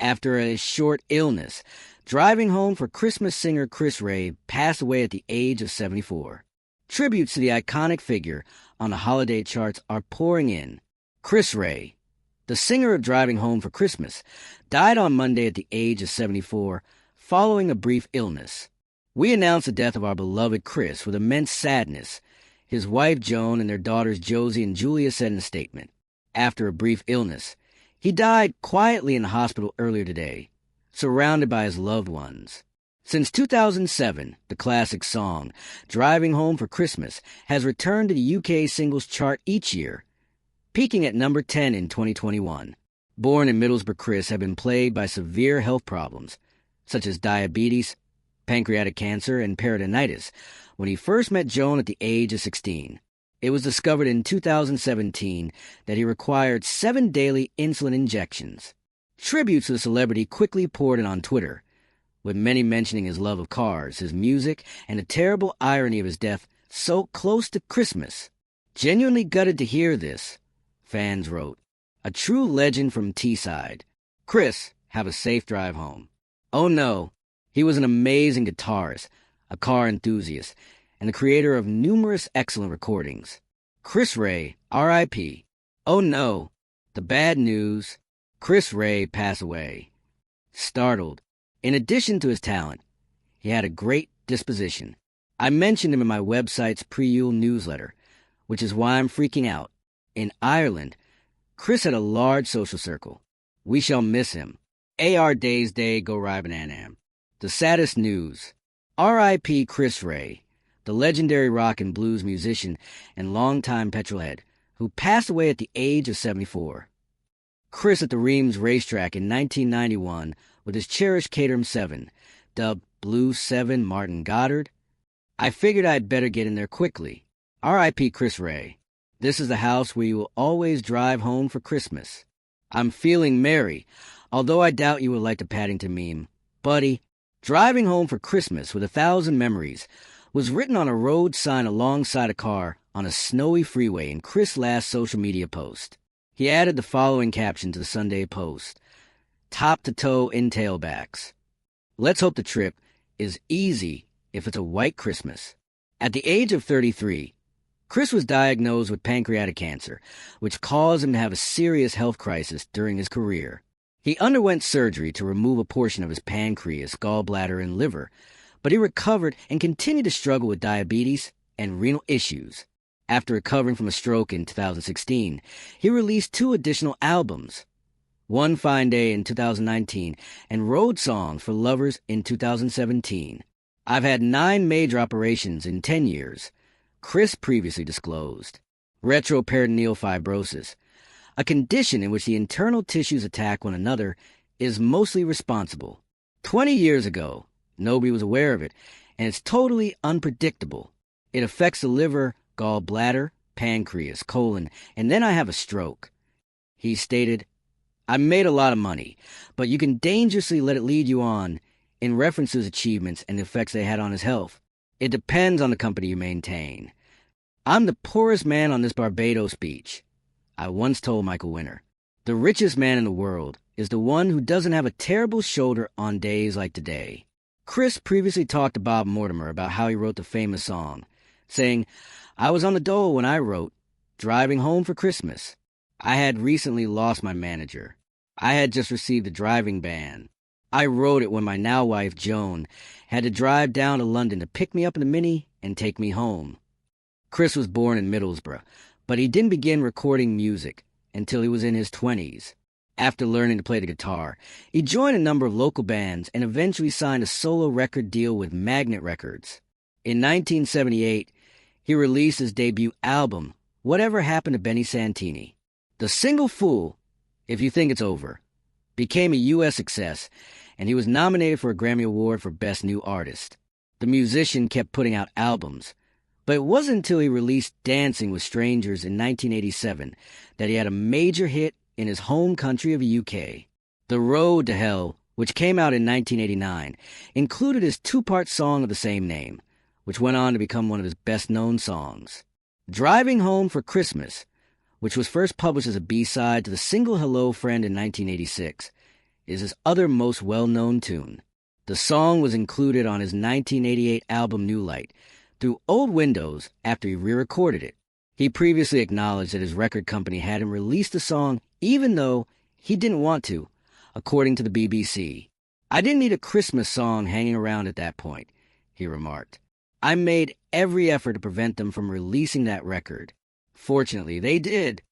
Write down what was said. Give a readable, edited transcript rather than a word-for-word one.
After a short illness, Driving Home for Christmas singer Chris Rea passed away at the age of 74. Tributes to the iconic figure on the holiday charts are pouring in. Chris Rea, the singer of Driving Home for Christmas, died on Monday at the age of 74 following a brief illness. We announced the death of our beloved Chris with immense sadness, his wife Joan and their daughters Josie and Julia said in a statement. After a brief illness, he died quietly in the hospital earlier today, surrounded by his loved ones. Since 2007, the classic song, Driving Home for Christmas, has returned to the UK singles chart each year, peaking at number 10 in 2021. Born in Middlesbrough, Chris had been plagued by severe health problems, such as diabetes, pancreatic cancer, and peritonitis, when he first met Joan at the age of 16. It was discovered in 2017 that he required 7 daily insulin injections. Tributes to the celebrity quickly poured in on Twitter, with many mentioning his love of cars, his music, and the terrible irony of his death so close to Christmas. Genuinely gutted to hear this, fans wrote. A true legend from Teesside. Chris, have a safe drive home. Oh no, he was an amazing guitarist, a car enthusiast, and the creator of numerous excellent recordings. Chris Rea, R.I.P. Oh no, the bad news. Chris Rea passed away. Startled. In addition to his talent, he had a great disposition. I mentioned him in my website's pre-Yule newsletter, which is why I'm freaking out. In Ireland, Chris had a large social circle. We shall miss him. A.R. Days Day Go Rybananam. The saddest news. R.I.P. Chris Rea, the legendary rock and blues musician and longtime petrolhead, who passed away at the age of 74. Chris at the Reims racetrack in 1991 with his cherished Caterham 7, dubbed Blue 7 Martin Goddard. I figured I'd better get in there quickly. R.I.P. Chris Rea. This is the house where you will always drive home for Christmas. I'm feeling merry, although I doubt you will like the Paddington meme. Buddy, Driving Home for Christmas with 1,000 Memories was written on a road sign alongside a car on a snowy freeway in Chris' last social media post. He added the following caption to the Sunday Post. Top to toe in tailbacks. Let's hope the trip is easy if it's a white Christmas. At the age of 33, Chris was diagnosed with pancreatic cancer, which caused him to have a serious health crisis during his career. He underwent surgery to remove a portion of his pancreas, gallbladder, and liver, but he recovered and continued to struggle with diabetes and renal issues. After recovering from a stroke in 2016, he released 2 additional albums, One Fine Day in 2019 and Road Songs for Lovers in 2017. I've had 9 major operations in 10 years, Chris previously disclosed. Retroperitoneal fibrosis, a condition in which the internal tissues attack one another, is mostly responsible. 20 years ago, nobody was aware of it, and it's totally unpredictable. It affects the liver, gallbladder, pancreas, colon, and then I have a stroke. He stated, I made a lot of money, but you can dangerously let it lead you on in reference to his achievements and the effects they had on his health. It depends on the company you maintain. I'm the poorest man on this Barbados beach. I once told Michael Winner, the richest man in the world is the one who doesn't have a terrible shoulder on days like today. Chris previously talked to Bob Mortimer about how he wrote the famous song, saying, I was on the dole when I wrote Driving Home for Christmas. I had recently lost my manager. I had just received a driving ban. I wrote it when my now wife, Joan, had to drive down to London to pick me up in the Mini and take me home. Chris was born in Middlesbrough, but he didn't begin recording music until he was in his 20s. After learning to play the guitar, he joined a number of local bands and eventually signed a solo record deal with Magnet Records. In 1978, he released his debut album, Whatever Happened to Benny Santini. The single Fool, If You Think It's Over, became a U.S. success, and he was nominated for a Grammy Award for Best New Artist. The musician kept putting out albums, but it wasn't until he released Dancing with Strangers in 1987 that he had a major hit in his home country of the UK. The Road to Hell, which came out in 1989, included his 2-part song of the same name, which went on to become one of his best-known songs. Driving Home for Christmas, which was first published as a B-side to the single Hello Friend in 1986, is his other most well-known tune. The song was included on his 1988 album New Light through old windows after he re-recorded it. He previously acknowledged that his record company had him release the song even though he didn't want to, according to the BBC. "I didn't need a Christmas song hanging around at that point," he remarked. "I made every effort to prevent them from releasing that record. Fortunately, they did.